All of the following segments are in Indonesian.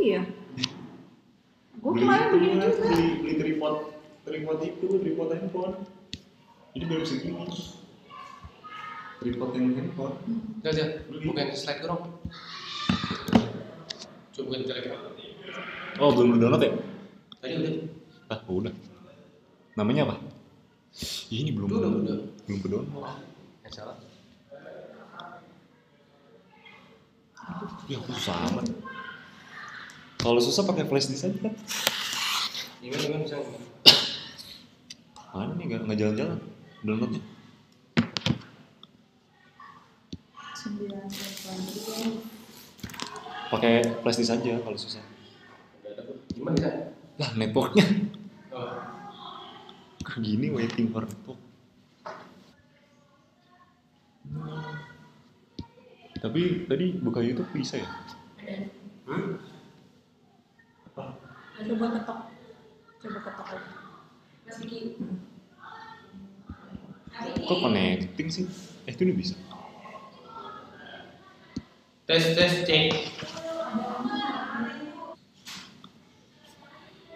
Iya. Gue kemarin begini juga. Beli tripod handphone. Jadi baru segini. Tripod yang handphone. Udah, bukan slide dong. Coba bukan Telegram. Oh, belum download ya? Tadi udah. Udah. Namanya apa? Ini belum. Udah. Belum download. Nggak salah. Ya aku susah amat. Kalau susah pakai flash disk aja kan? Gimana bisa? Mana nih nggak jalan-jalan downloadnya? 9 Pakai flash disk aja kalau susah. Gimana bisa? Lah networknya Oh. gini waiting for network. Tapi tadi buka YouTube bisa ya? Coba ketok aja. Kok connecting sih? Itu udah bisa. Tes cek.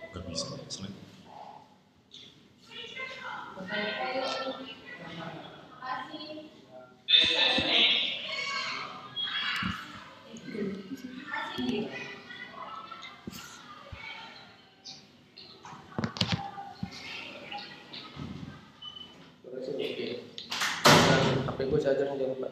Gak bisa selain. HP gue chargernya jangan lupa.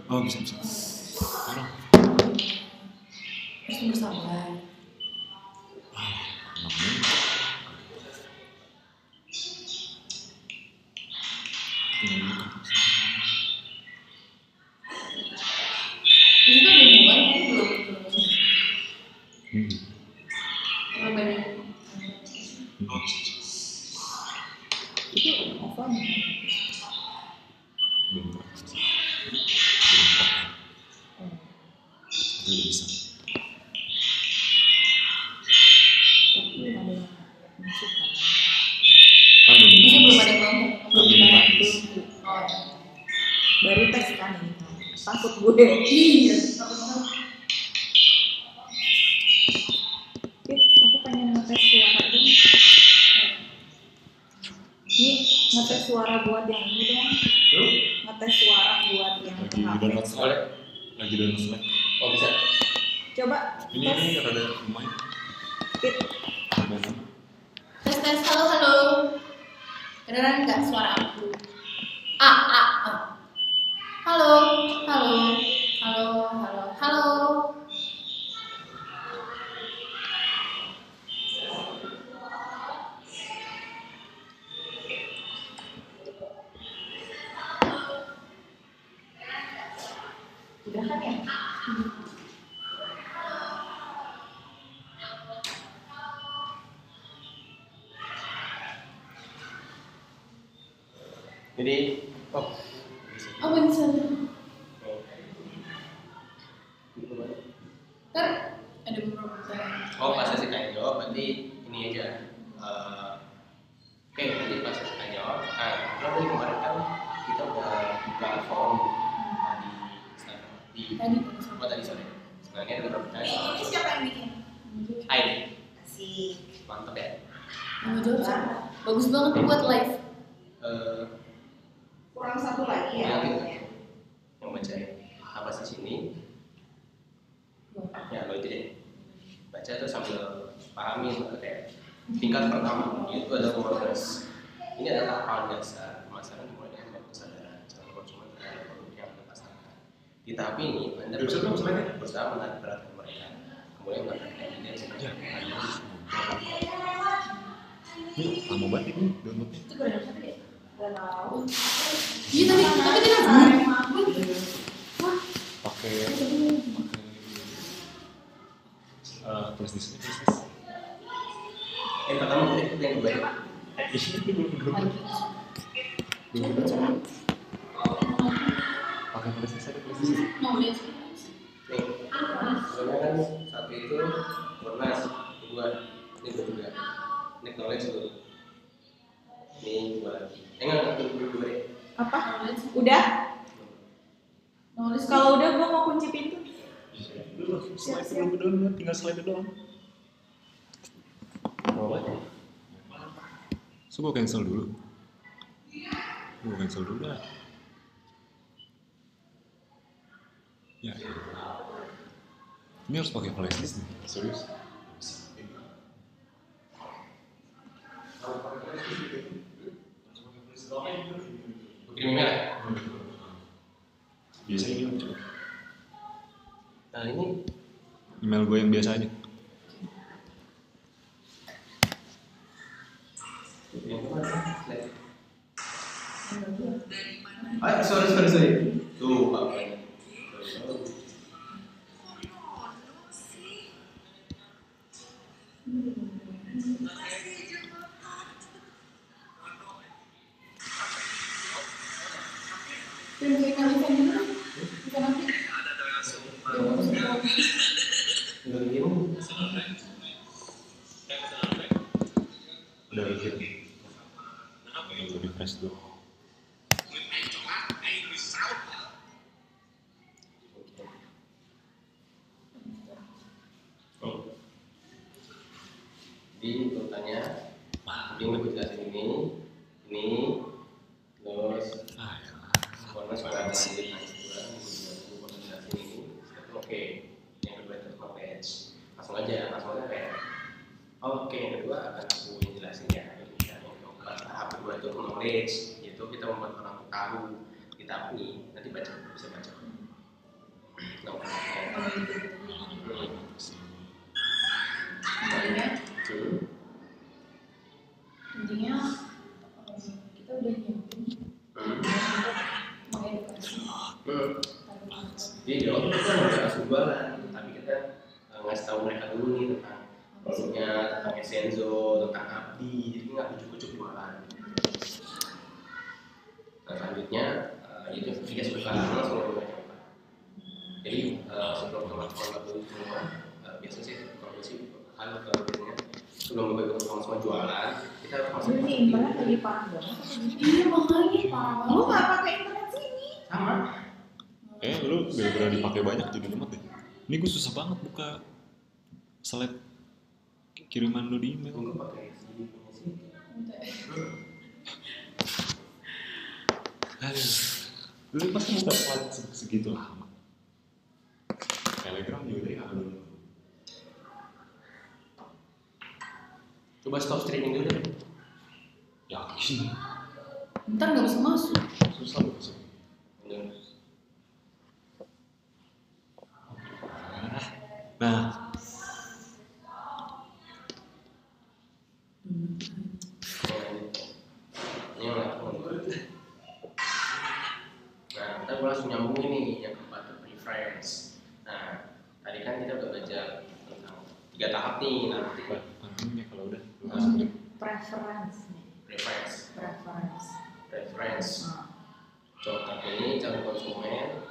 Oh bisa. Harus bersabar. Itu udah mulai tapi belum. Terlalu banyak. Itu apa? Belum bisa. Tapi ada yang masuk kan? Bisa Belum ada yang ngomong. Belum. Oh, baru tes kan ini. Takut gue. Iya. Aku pengen ngetes suara dong. Ini ngetes suara buat yang ini dong. Ngetes suara buat yang lagi download slide. Oh bisa. Coba Ini rada lumayan. Fit. Tes halo. Kedengeran nggak suara aku? Halo. Udah kan ya? Jadi, Apa bisa? Ntar ada beberapa pertanyaan. pas sesi tanya jawab berarti ini aja. Oke, nanti pas sesi tanya jawab. Karena dari kemarin kan kita udah buka forum di tadi sore. Sebenarnya ada beberapa pertanyaan. Ini siapa yang bikin? Hai, Asik. mantap ya. Mau jawab siapa? Bagus banget buat live. Kurang satu lagi ya? Yang bacain apa sih sini? Ya lo itu deh. Baca tuh sambil pahami kayak tingkat pertama itu adalah awareness. Ini adalah hal biasa pemasaran dimulai dengan kesadaran calon konsumen terhadap produk yang Anda pasarkan. Di tahap ini Anda berusaha menarik perhatian mereka, kemudian mendapatkan evidence yang Ini lama banget ini downloadnya. Itu berapa sih deh? Gak tau. Iya tapi tidak Pakai flash disk. yang pertama itu yang kebaik. Pakai flash disk ada flash disk. mau lihat. Nih, sebenarnya kan satu itu Wornas, kedua Ini gue juga. Next knowledge dulu. Ini dua lagi. Enggak dua deh. Apa? Udah? Kalau udah gua mau kunci pintu. Slide dulu doang, tinggal slide doang. Mau apa? So gue cancel dulu. Gue cancel dulu dah. Ya. Ini harus pakai flash disk nih, serius. Kirim email. Biasanya email coba. Nah ini Email gue yang biasa aja. yang kemana? Sorry. Tuh, Pak. Udah gitu. Udah di fresh dulu. Jadi urutannya, ini gue jelasin ini, terus bonus pada lanjut gue jelasin ini, itu oke. Yang kedua itu knowledge, langsung aja kayak, oke yang kedua akan aku jelasin ya. Yang keempat tahap kedua itu knowledge, yaitu kita membuat orang tahu kita ini nanti bisa baca. Intinya kita udah nyiapin mengedukasi. Jadi di awal kita nggak langsung jualan, tapi kita ngasih tahu mereka dulu nih tentang produknya, tentang Essenzo, tentang Abdi, jadi nggak ujuk-ujuk jualan. Nah, selanjutnya itu jika suka langsung coba. Jadi sebelum teman-teman baru semua, biasa sih kalau gue sih biasanya sebelum gue ikut sama jualan, kita harus masuk. Ini internet lagi parah banget. Iya makanya parah banget. Lu nggak pakai internet sini? Sama. Lu gara-gara dipakai banyak jadi lemot deh. Ini gue susah banget buka slide kiriman lu di email. Gue pakai sini. Aduh, lu pasti buka slide segitu lama. Telegram juga deh, aduh. Coba stop streaming dulu deh. Yakin? Ntar nggak bisa masuk. Susah loh sih. Nah, kita langsung nyambung ini yang keempat itu preference. Nah, tadi kan kita udah belajar tentang 3 tahap nih. Nanti ini kalau udah masuk deh. Preference. Contoh ini calon konsumen.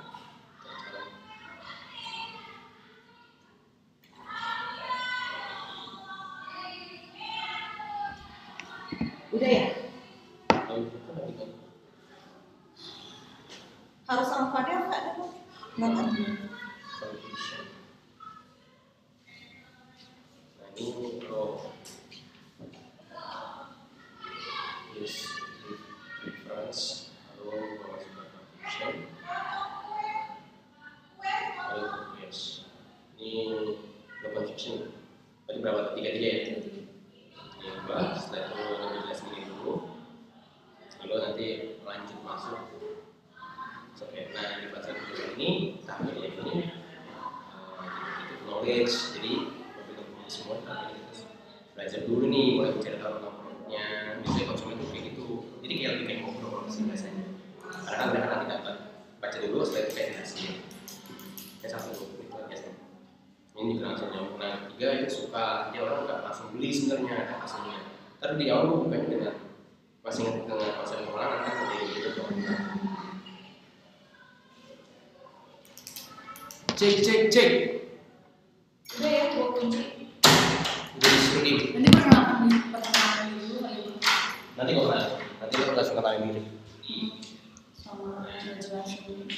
Udah ya? Harus alfanya nggak ada? Nggak ada. Condition. Nah ini use reference lalu masukkan condition lalu yes ini condition tadi berapa? 3 ya? Yang kedua setelah itu lebih jelas ini dulu lalu nanti lanjut masuk. Oke, nah di fase ini tahap ini itu knowledge. Jadi untuk semua tapi kita belajar dulu nih, mulai bicara tentang produknya. Biasanya konsumen itu kayak gitu. Jadi kayak lebih kayak ngobrol sih biasanya. Karena kan mereka nanti dapat baca dulu, setelah itu kayak jelasin. Kayak satu itu biasanya. Ini juga langsung nyambung. Nah ketiga itu suka, dia orang nggak langsung beli sebenarnya hasilnya. Tapi di awal gue bukannya dengan masih ingat dengan konsep pengelolaan kan menjadi gitu dong. Cek. Udah ya, gua kunci. Jadi Rudi. Nanti perkenalkan dulu kali itu. Nanti gue kenal. Nanti lo langsung kenalin diri. Sama ngejelasin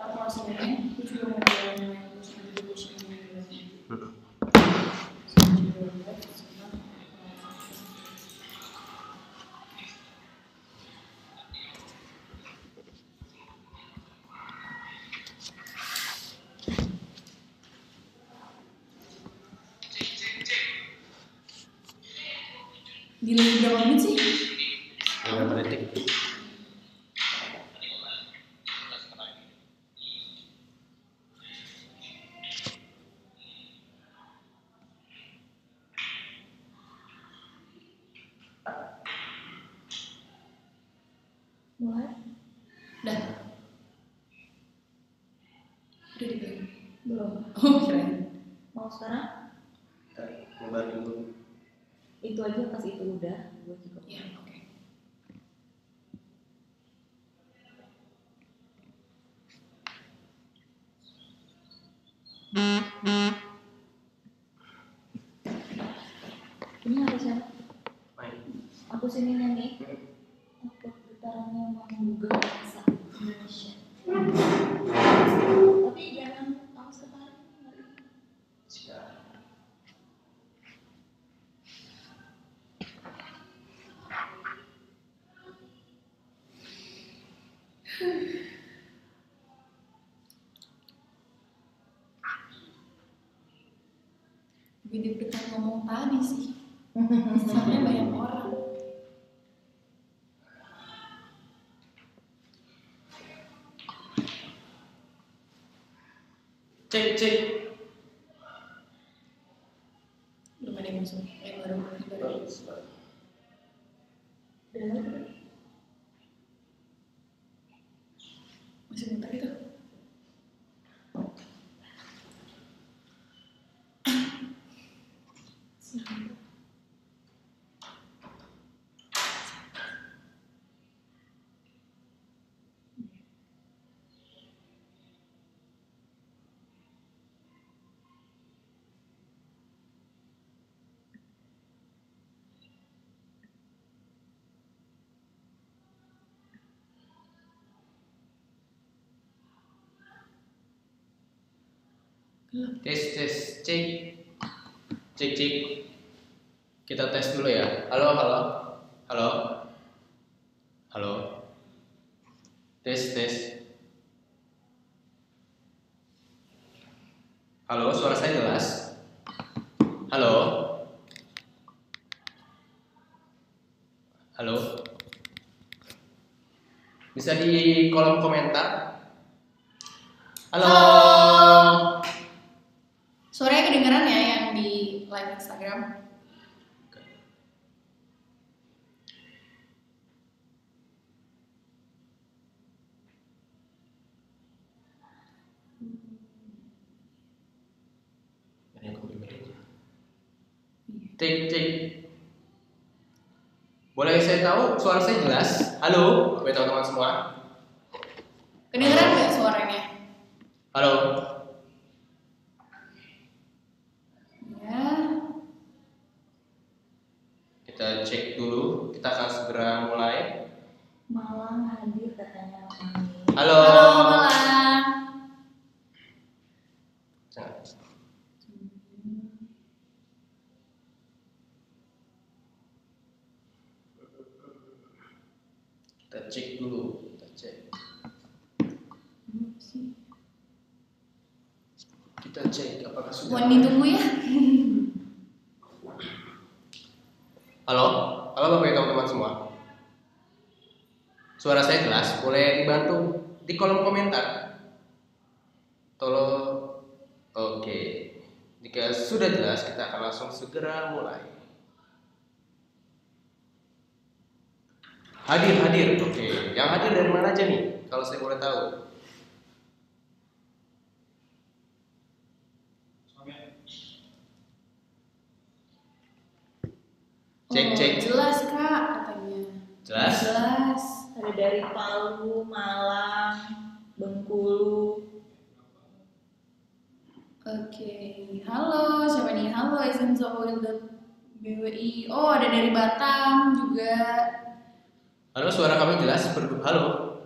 prosesnya. Itu juga mau mulai delay berapa menit sih? Berapa detik? Mulai? Udah. Udah dibilang. Belum. Oh, kirain. Mau sekarang? Nyebarin dulu. Itu aja pas itu udah, gue juga. Ya, oke. Ini ada siapa? Main. Aku sini nih. Aku getarannya menggugah bahasa Indonesia. Tapi jangan kamu sekarang. Siap. Lebih deg-degan ngomong tadi sih. Soalnya banyak orang. Cek. Belum ada yang masuk. Baru. Udah. Masih muter itu. Tes, cek. Kita tes dulu ya. Halo. Tes. Halo, suara saya jelas? Halo. Bisa di kolom komentar. Halo. Suaranya kedengeran ya yang di live Instagram. Cek. Boleh saya tahu suara saya jelas? Halo, buat teman-teman semua. Kedengeran nggak suaranya? Halo. Ya. Kita cek dulu. Kita akan segera mulai. Malang hadir katanya Mami. Halo. Halo, Malang. Jangan. Kita cek dulu. Kita cek apakah sudah. Mohon ditunggu ya. Halo Bapak Ibu teman-teman semua. Suara saya jelas, boleh dibantu di kolom komentar. Tolong. Oke. Jika sudah jelas, kita akan langsung segera mulai. Hadir. Oke. Yang hadir dari mana aja nih? Kalau saya boleh tahu. Cek. Jelas Kak katanya. Jelas? Ada dari Palu, Malang, Bengkulu. Oke, halo, siapa nih? Halo, BWI. Oh, ada dari Batam juga. Halo, suara kami jelas? Halo.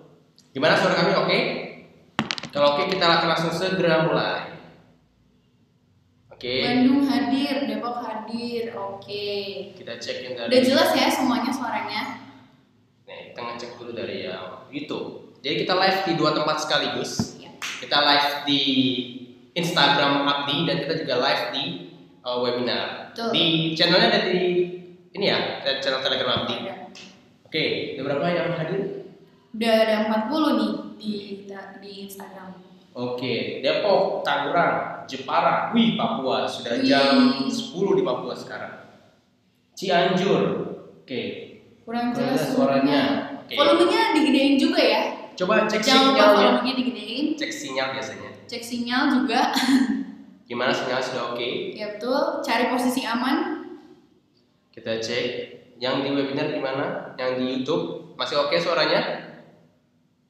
Gimana suara kami oke? Kalau oke, kita akan langsung segera mulai. Oke. Bandung hadir, Depok hadir. Oke. Kita cek yang dari. Udah jelas ya semuanya suaranya? Nih, kita ngecek dulu dari yang YouTube. Jadi kita live di 2 tempat sekaligus. Ya. Kita live di Instagram Abdi dan kita juga live di webinar. Betul. Di channelnya ada di ini ya, channel Telegram Abdi. Ada. Oke, ada berapa yang hadir? Udah ada 40 nih di Instagram. Oke, Depok, Tangerang, Jepara, Papua sudah Wih. jam 10 di Papua sekarang. Cianjur, oke. Kurang Kurang jelas jelas suaranya. Oke. Volumenya digedein juga ya. Coba cek Jangan lupa sinyalnya. volumenya digedein. Cek sinyal biasanya. Cek sinyal juga. Gimana sinyal sudah oke? Ya betul. Cari posisi aman. Kita cek. Yang di webinar gimana? Yang di YouTube masih oke suaranya?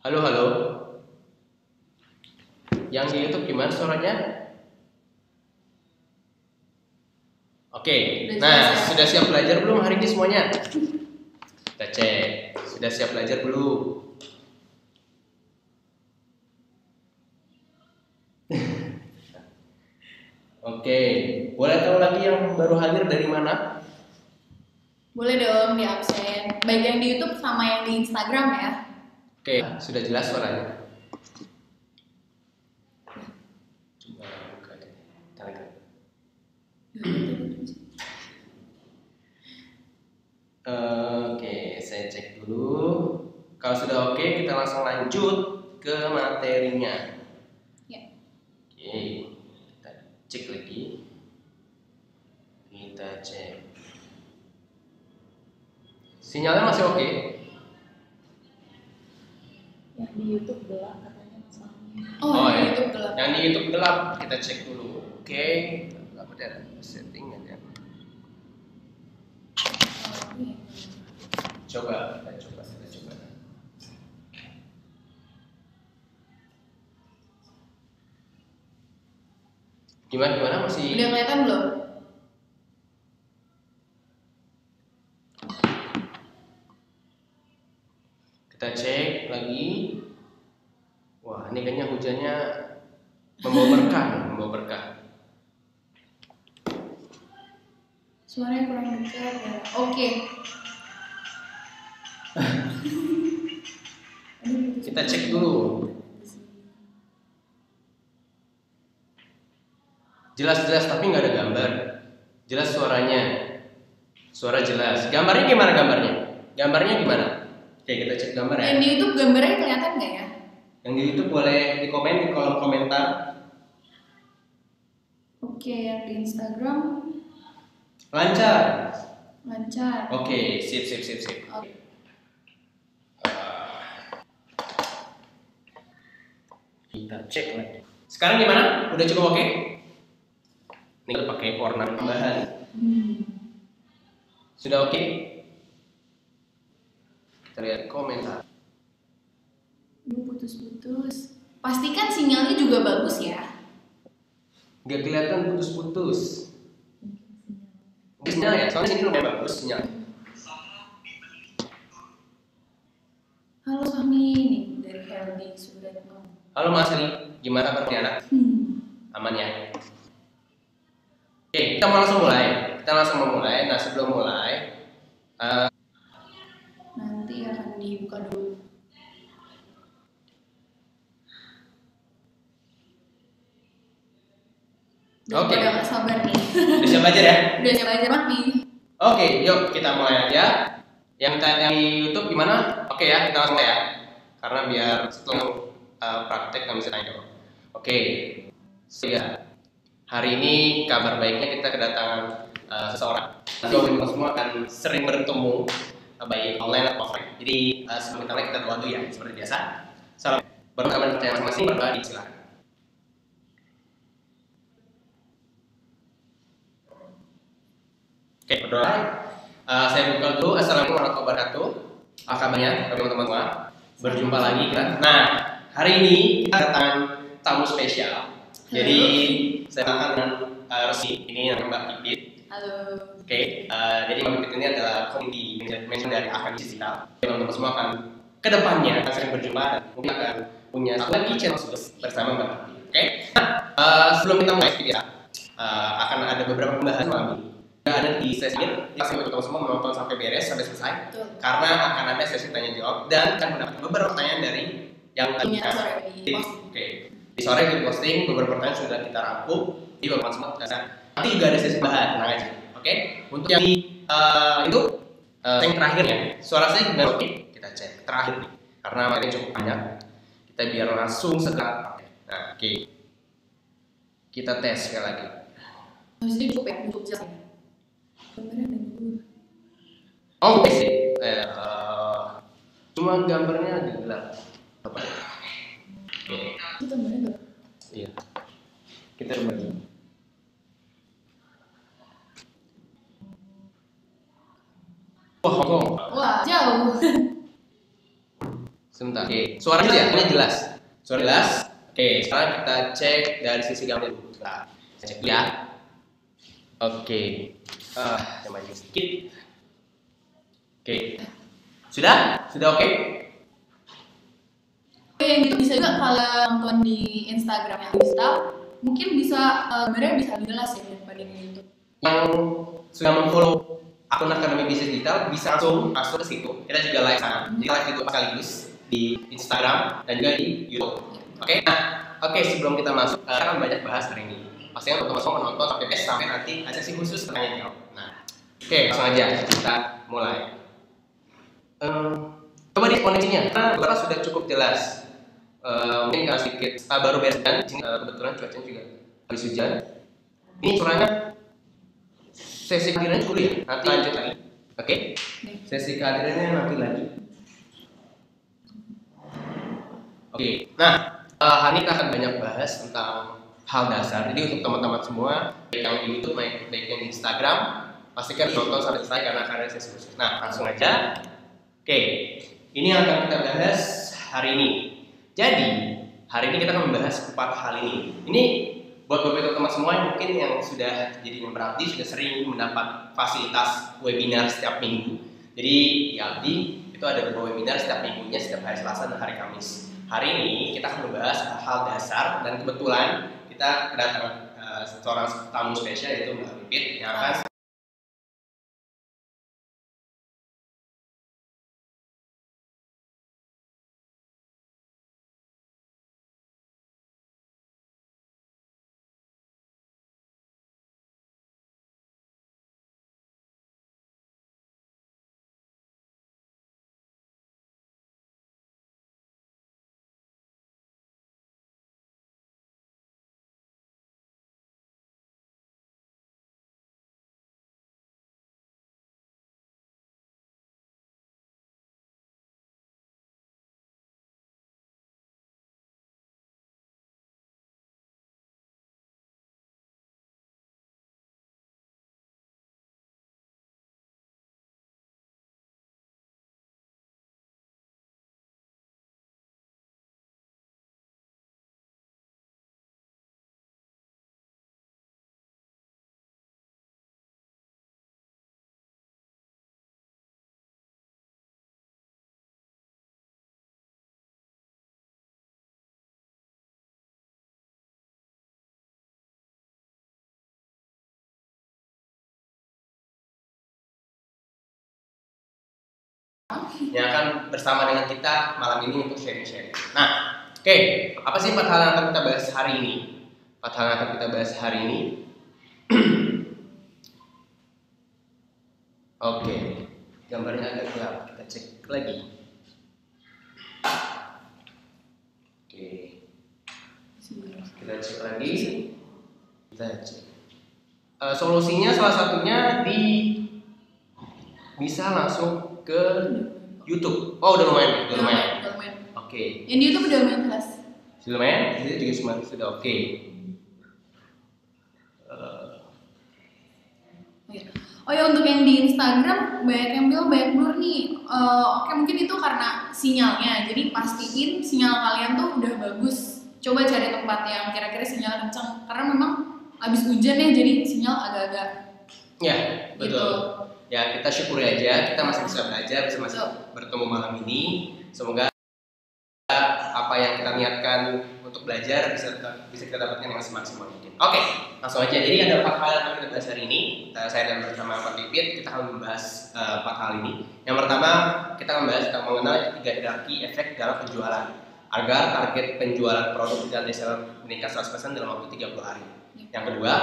Halo, halo. Yang di YouTube gimana suaranya? Oke. Udah Nah, jelas ya? sudah siap belajar belum hari ini semuanya? Kita cek. Sudah siap belajar belum? Oke. Boleh tahu lagi yang baru hadir dari mana? Boleh dong di absen. Baik yang di YouTube sama yang di Instagram ya. Oke, sudah jelas suaranya. Coba buka Telegram. Oke, saya cek dulu. Kalau sudah oke, kita langsung lanjut ke materinya. Ya. Oke, kita cek lagi. Kita cek. Sinyalnya masih oke? Yang di YouTube gelap katanya masalahnya. Oh, ya. YouTube gelap. Yang di YouTube gelap, kita cek dulu. Oke, apa ada setting aja. Oh, iya. Coba, kita coba. Gimana masih? Udah kelihatan belum? Kita cek lagi. Wah, ini kayaknya hujannya membawa berkah. Suaranya kurang dekat ya. Oke. Kita cek dulu. Jelas tapi nggak ada gambar. Jelas suaranya. Suara jelas. Gambarnya gimana gambarnya? Gambarnya gimana? Oke, kita cek gambar ya. Yang di YouTube gambarnya kelihatan nggak ya? Yang di YouTube boleh dikomen di kolom komentar. Oke, yang di Instagram Lancar. lancar. Oke, sip. Oke. Kita cek lagi. Sekarang gimana? Udah cukup oke? Ini kita pakai warna tambahan. Sudah oke? Kita lihat komentar. Putus-putus. Pastikan sinyalnya juga bagus ya. Nggak kelihatan putus-putus. Sinyal ya, soalnya sini lumayan bagus sinyal. Halo Fahmi, nih dari Heldi Sudatno. Halo Mas Ali, gimana kabarnya anak? Aman ya? Oke, kita langsung mulai. Nah, sebelum mulai, Nanti akan dibuka dulu. Oke. Udah gak sabar nih. udah siap belajar ya? Udah siap aja Fahmi. Oke, yuk kita mulai aja. Yang di YouTube gimana? Oke ya, kita langsung ya. Karena biar setelah praktek kami bisa tanya jawab. Oke, hari ini kabar baiknya kita kedatangan seseorang. Kita semua akan sering bertemu baik online atau offline. Jadi sebelum kita mulai kita doa dulu ya, seperti biasa. Salam. Baru kabar percaya masing-masing berdoa silakan. Oke, berdoa. Saya buka dulu. Assalamualaikum warahmatullahi wabarakatuh. Apa kabarnya teman-teman semua? Berjumpa lagi kita. Nah, hari ini kita kedatangan tamu spesial. Jadi saya akan dengan Resi. Ini yang Mbak Pipit. Halo. Oke, jadi Mbak Pipit ini adalah community manager dari Akademi Digital. Teman-teman semua akan kedepannya akan sering berjumpa dan mungkin akan punya satu lagi channel khusus bersama Mbak Pipit. Oke, sebelum kita mulai video, akan ada beberapa pembahasan malam ini. Ada di sesi ini, kita teman-teman semua menonton sampai beres, sampai selesai. Betul. Karena akan ada sesi tanya jawab dan akan mendapat beberapa pertanyaan dari yang tadi Punya sore di posting. Oke, di sore di posting beberapa pertanyaan sudah kita rangkum di beberapa semua nanti juga ada sesi bahan, tenang aja. Oke, untuk yang itu yang terakhir ya, suara saya gimana? Oke, kita cek terakhir nih, karena materi cukup banyak, kita biar langsung segera. Nah, oke, kita tes sekali lagi. Maksudnya cukup ya, cukup jelas ya. Gambarnya ada dulu. Oke sih, cuma gambarnya agak gelap. Apa? Oke, Itu gambarnya enggak. iya, kita coba dulu. Wah, Hongkong. Wah, jauh. Sebentar. Oke, suaranya ya, ini jelas. Suara jelas. Oke, sekarang kita cek dari sisi gambar dulu. Nah, saya cek ya. Oke. Saya maju sedikit. Oke. Sudah? Sudah oke? Yang itu bisa juga kalau nonton di Instagram yang digital, mungkin bisa gambarnya bisa lebih jelas ya daripada di YouTube. Yang sudah memfollow akun Akademi Bisnis Digital bisa langsung masuk ke situ. Kita juga live sana. Jadi live itu sekaligus di Instagram dan juga di YouTube. Oke. Nah, oke, sebelum kita masuk, kita akan banyak bahas hari ini. Pastinya teman-teman semua menonton sampai nanti ada sesi khusus tanya jawab. Nah, oke, langsung aja kita mulai. Coba di koneksinya, karena beberapa sudah cukup jelas. Mungkin karena sedikit baru beres dan di sini kebetulan cuacanya juga habis hujan. Ini suaranya sesi kehadirannya cukup ya. Nanti lanjut lagi. Oke? Sesi kehadirannya nanti lagi. Oke. Nah, hari ini kita akan banyak bahas tentang hal dasar. Jadi untuk teman-teman semua, baik yang di YouTube, baik yang di Instagram, pastikan nonton sampai selesai karena akan ada sesi khusus. Nah, langsung aja. Oke, ini yang akan kita bahas hari ini. Jadi, hari ini kita akan membahas 4 hal ini. Ini buat beberapa teman semua yang mungkin yang sudah jadi member Abdi, sudah sering mendapat fasilitas webinar setiap minggu. Jadi, di Abdi itu ada beberapa webinar setiap minggunya, setiap hari Selasa dan hari Kamis. Hari ini kita akan membahas hal dasar dan kebetulan kita kedatangan seorang tamu spesial yaitu Mbak Pipit yang akan yang akan bersama dengan kita malam ini untuk sharing-sharing. Nah, oke, apa sih 4 hal yang akan kita bahas hari ini? 4 hal yang akan kita bahas hari ini. Oke, gambarnya agak gelap, kita cek lagi. Oke, kita cek lagi. Kita cek. Solusinya salah satunya bisa langsung ke YouTube. Oh, udah lumayan. Oke. Yang di YouTube udah lumayan jelas. Sudah lumayan? Itu juga sudah oke. Oh ya, untuk yang di Instagram banyak yang bilang banyak blur nih. Oke, mungkin itu karena sinyalnya. Jadi pastiin sinyal kalian tuh udah bagus. Coba cari tempat yang kira-kira sinyal kencang. Karena memang abis hujan ya, jadi sinyal agak-agak Ya, betul. gitu. Ya, kita syukuri aja kita masih bisa belajar, bisa masih bertemu malam ini. Semoga apa yang kita niatkan untuk belajar bisa kita dapatkan yang semaksimal mungkin. Oke, langsung aja. Jadi ada 4 hal yang akan kita bahas hari ini. Saya dan bersama Pak Pipit kita akan membahas 4 hal ini. Yang pertama, kita akan membahas tentang mengenal 3 hierarki efek dalam penjualan agar target penjualan produk dan reseller meningkat 100% dalam waktu 30 hari. Yang kedua,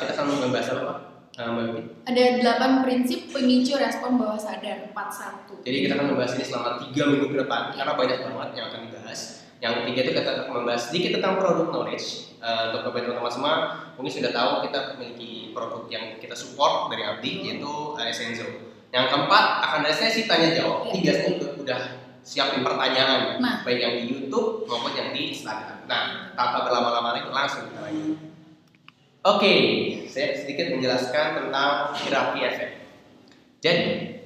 kita akan membahas apa, Pak? Mbak Pipit? Ada 8 prinsip pemicu respon bawah sadar, 41. Jadi kita akan membahas ini selama 3 minggu ke depan karena banyak banget yang akan dibahas. Yang ketiga itu kita akan membahas sedikit tentang produk knowledge. Untuk teman-teman semua mungkin sudah tahu kita memiliki produk yang kita support dari Abdi, yaitu Essenzo. Yang keempat akan ada sesi tanya jawab. Ini biasanya udah siapin pertanyaan, baik yang di YouTube maupun yang di Instagram. Nah, tanpa berlama-lama lagi langsung kita lanjut. Oke, saya sedikit menjelaskan tentang hierarki efek. Jadi,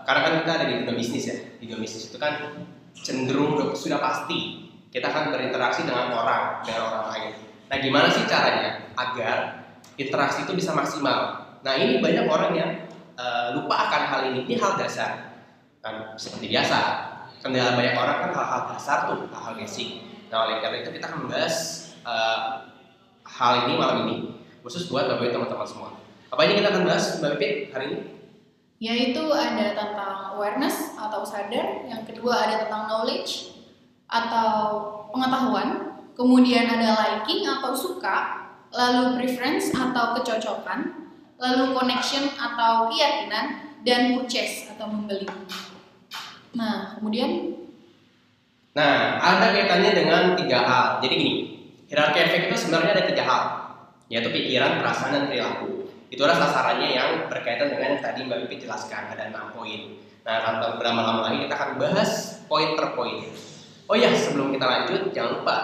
karena kan kita ada di dunia bisnis ya, di dunia bisnis itu kan cenderung sudah pasti kita akan berinteraksi dengan orang lain. Nah, gimana sih caranya agar interaksi itu bisa maksimal? Nah, ini banyak orang yang lupa akan hal ini. Ini hal dasar, kan seperti biasa. Kendala banyak orang kan hal-hal dasar tuh, hal-hal basic. Nah, oleh karena itu kita akan membahas hal ini malam ini khusus buat Bapak Ibu teman-teman semua. Apa ini kita akan bahas Mbak Pipit hari ini? Yaitu ada tentang awareness atau sadar, yang kedua ada tentang knowledge atau pengetahuan, kemudian ada liking atau suka, lalu preference atau kecocokan, lalu connection atau keyakinan, dan purchase atau membeli. Nah, kemudian ada kaitannya dengan 3 hal. Jadi gini, hierarki efek itu sebenarnya ada 3 hal, yaitu pikiran, perasaan, dan perilaku. Itulah sasarannya yang berkaitan dengan yang tadi Mbak Pipit jelaskan, ada 6 poin. Nah, tanpa berlama-lama lagi kita akan bahas poin per poin. Oh ya, sebelum kita lanjut, jangan lupa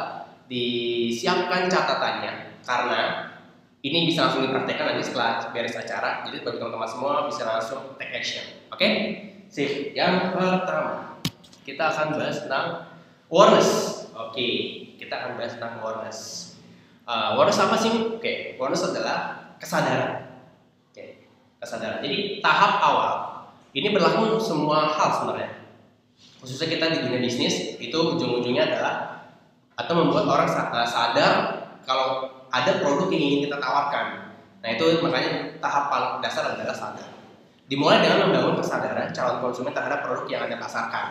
disiapkan catatannya, karena ini bisa langsung dipraktekkan nanti setelah beres acara. Jadi bagi teman-teman semua bisa langsung take action. Oke? Sip. Yang pertama, kita akan bahas tentang awareness. Oke, kita akan bahas tentang awareness. Awareness apa sih? Oke, awareness adalah kesadaran. Oke, kesadaran. Jadi tahap awal ini berlaku untuk semua hal sebenarnya. Khususnya kita di dunia bisnis itu ujung-ujungnya adalah atau membuat orang sadar kalau ada produk yang ingin kita tawarkan. Nah, itu makanya tahap paling dasar adalah sadar. Dimulai dengan membangun kesadaran calon konsumen terhadap produk yang Anda pasarkan.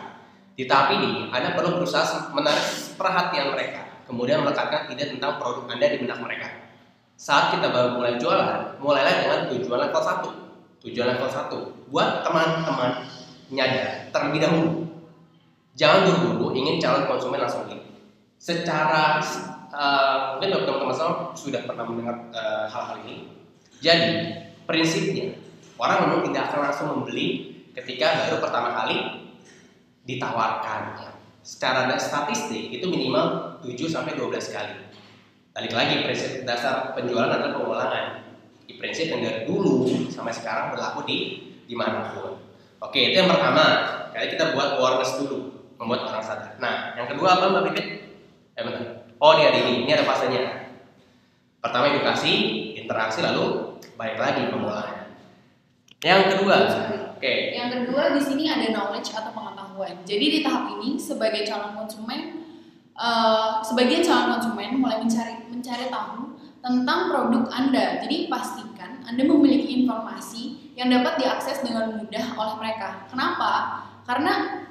Di tahap ini, Anda perlu berusaha menarik perhatian mereka, kemudian melekatkan ide tentang produk Anda di benak mereka. Saat kita baru mulai jualan, mulailah dengan tujuan level 1. Tujuan level 1, buat teman-teman nyadar terlebih dahulu. Jangan buru-buru ingin calon konsumen langsung beli. Secara mungkin teman-teman semua sudah pernah mendengar hal-hal ini. Jadi, prinsipnya orang memang tidak akan langsung membeli ketika baru pertama kali ditawarkan. Secara statistik itu minimal 7-12 kali. Balik lagi, prinsip dasar penjualan adalah pengulangan. Di prinsip yang dari dulu sampai sekarang berlaku di manapun. Oke, itu yang pertama. Kali kita buat awareness dulu, membuat orang sadar. Nah, yang kedua apa Mbak Pipit? Benar. Oh, ini ada fasenya. Pertama edukasi, interaksi, lalu balik lagi pengulangan. Yang kedua, oke. Yang kedua di sini ada knowledge atau pengetahuan. Jadi di tahap ini sebagai calon konsumen, sebagian calon konsumen mulai mencari tahu tentang produk Anda. Jadi pastikan Anda memiliki informasi yang dapat diakses dengan mudah oleh mereka. Kenapa? Karena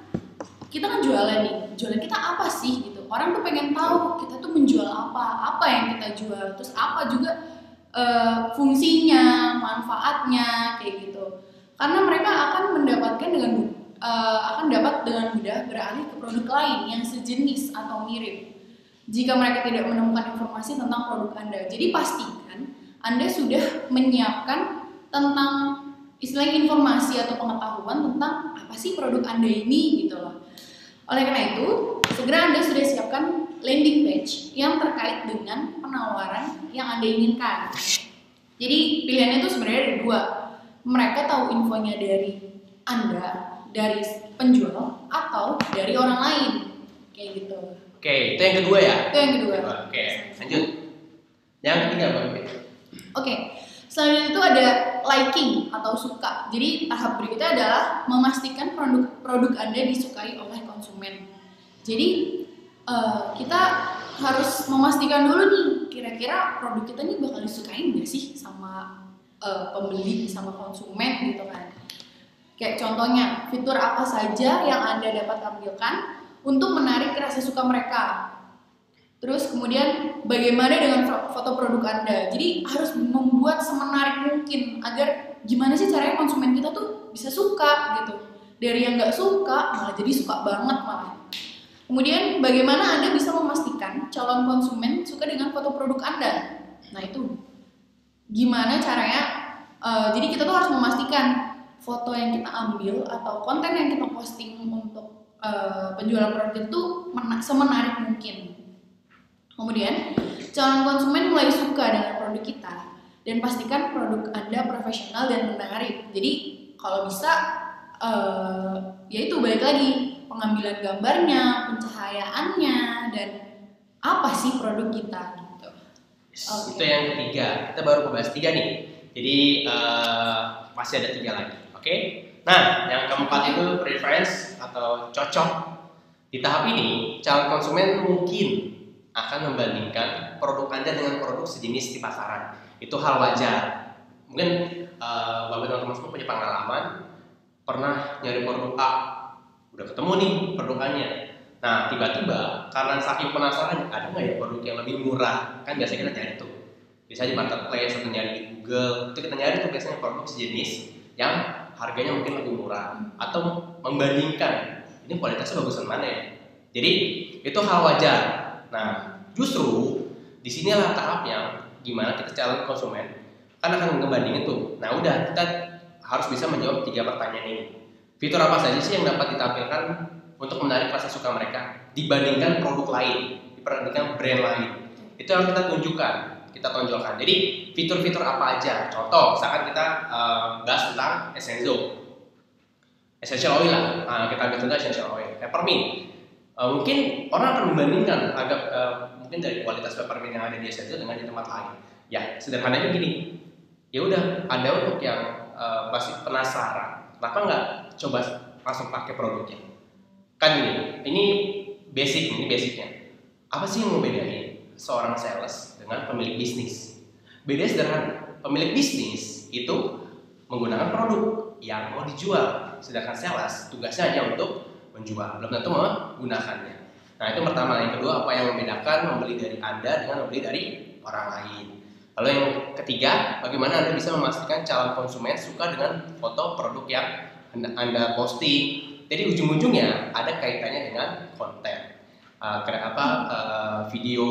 kita kan jualan nih. Jualan kita apa sih gitu. Orang tuh pengen tahu kita tuh menjual apa yang kita jual, terus apa juga fungsinya, manfaatnya kayak gitu. Karena mereka akan mendapatkan dapat dengan mudah beralih ke produk lain yang sejenis atau mirip jika mereka tidak menemukan informasi tentang produk Anda. Jadi pastikan Anda sudah menyiapkan tentang istilahnya informasi atau pengetahuan tentang apa sih produk Anda ini gitu loh. Oleh karena itu, segera Anda sudah siapkan landing page yang terkait dengan penawaran yang Anda inginkan. Jadi pilihannya itu sebenarnya ada 2. Mereka tahu infonya dari Anda, dari penjual, atau dari orang lain. Kayak gitu. Oke, itu yang kedua ya? Itu yang kedua. Oke, lanjut. Yang ketiga Bang. Oke, selanjutnya itu ada liking atau suka. Jadi tahap berikutnya adalah memastikan produk Anda disukai oleh konsumen. Jadi kita harus memastikan dulu nih, kira-kira produk kita nih bakal disukain nggak sih sama pembeli, sama konsumen gitu kan. Kayak contohnya, fitur apa saja yang Anda dapat tampilkan untuk menarik rasa suka mereka. Terus kemudian bagaimana dengan foto produk Anda. Jadi harus membuat semenarik mungkin agar gimana sih caranya konsumen kita tuh bisa suka gitu. Dari yang nggak suka malah jadi suka banget malah. Kemudian bagaimana Anda bisa memastikan calon konsumen suka dengan foto produk Anda. Nah itu gimana caranya. Jadi kita tuh harus memastikan foto yang kita ambil atau konten yang kita posting untuk penjualan produk itu semenarik mungkin. Kemudian calon konsumen mulai suka dengan produk kita dan pastikan produk Anda profesional dan menarik. Jadi kalau bisa ya itu balik lagi, pengambilan gambarnya, pencahayaannya, dan apa sih produk kita gitu. Itu yang ketiga. Kita baru membahas 3 nih. Jadi masih ada 3 lagi. Oke. Nah, yang keempat itu preference atau cocok. Di tahap ini, calon konsumen mungkin akan membandingkan produk Anda dengan produk sejenis di pasaran. Itu hal wajar. Mungkin Bapak teman-teman semua punya pengalaman pernah nyari produk A, udah ketemu nih produkannya. Nah, tiba-tiba karena saking penasaran, ada nggak ya produk yang lebih murah? Kan biasanya kita nyari tuh. Biasanya di marketplace atau nyari di Google, itu kita nyari tuh biasanya produk sejenis yang harganya mungkin lebih murah atau membandingkan ini kualitasnya bagusan mana ya. Jadi itu hal wajar. Nah, justru disinilah tahapnya gimana kita calon konsumen kan akan ngebandingin tuh. Nah, udah kita harus bisa menjawab 3 pertanyaan ini. Fitur apa saja sih yang dapat ditampilkan untuk menarik rasa suka mereka dibandingkan produk lain, dibandingkan brand lain. Itu yang kita tunjukkan, kita tonjolkan. Jadi fitur-fitur apa aja? Contoh, misalkan kita bahas tentang essential oil lah. Kita ambil contoh essential oil, peppermint. Mungkin orang akan membandingkan agak mungkin dari kualitas peppermint yang ada di essential dengan di tempat lain. Ya, sederhananya begini. Ya udah, ada untuk yang masih penasaran, kenapa nggak coba langsung pakai produknya? Kan ini basicnya. Apa sih yang membedain seorang sales dengan pemilik bisnis? Bedanya sederhana. Pemilik bisnis itu menggunakan produk yang mau dijual, sedangkan sales tugasnya hanya untuk menjual, belum tentu menggunakannya. Nah, itu pertama. Yang kedua, apa yang membedakan membeli dari Anda dengan membeli dari orang lain? Lalu yang ketiga, bagaimana Anda bisa memastikan calon konsumen suka dengan foto produk yang Anda posting? Jadi ujung-ujungnya ada kaitannya dengan konten, video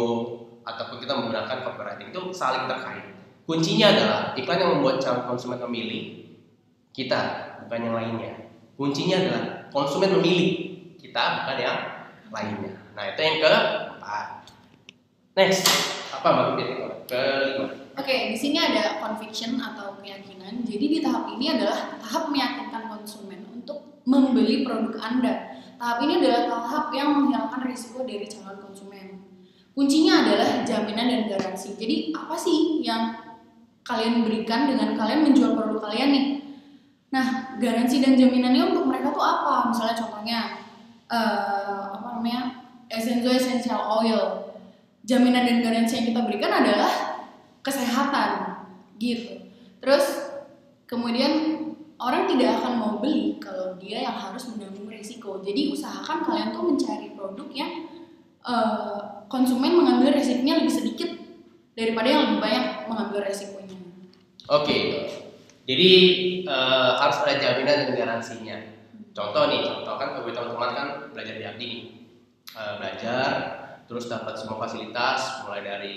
ataupun kita menggunakan copywriting itu saling terkait. Kuncinya adalah iklan yang membuat calon konsumen memilih kita, bukan yang lainnya. Kuncinya adalah konsumen memilih kita, bukan yang lainnya. Nah, itu yang keempat. Next, apa Mbak Putri? Kelima. Oke, di sini ada conviction atau keyakinan. Jadi di tahap ini adalah tahap meyakinkan konsumen untuk membeli produk Anda. Tahap ini adalah tahap yang menghilangkan risiko dari calon konsumen. Kuncinya adalah jaminan dan garansi. Jadi apa sih yang kalian berikan dengan kalian menjual produk kalian nih? Nah, garansi dan jaminannya untuk mereka tuh apa? Misalnya contohnya essential oil. Jaminan dan garansi yang kita berikan adalah kesehatan gitu. Terus kemudian orang tidak akan mau beli kalau dia yang harus menanggung risiko. Jadi usahakan kalian tuh mencari produk yang konsumen mengambil risikonya lebih sedikit daripada yang lebih banyak mengambil risikonya. Oke. Jadi harus ada jaminan dan garansinya. Contoh kan teman-teman kan belajar di Abdi nih. Belajar terus dapat semua fasilitas mulai dari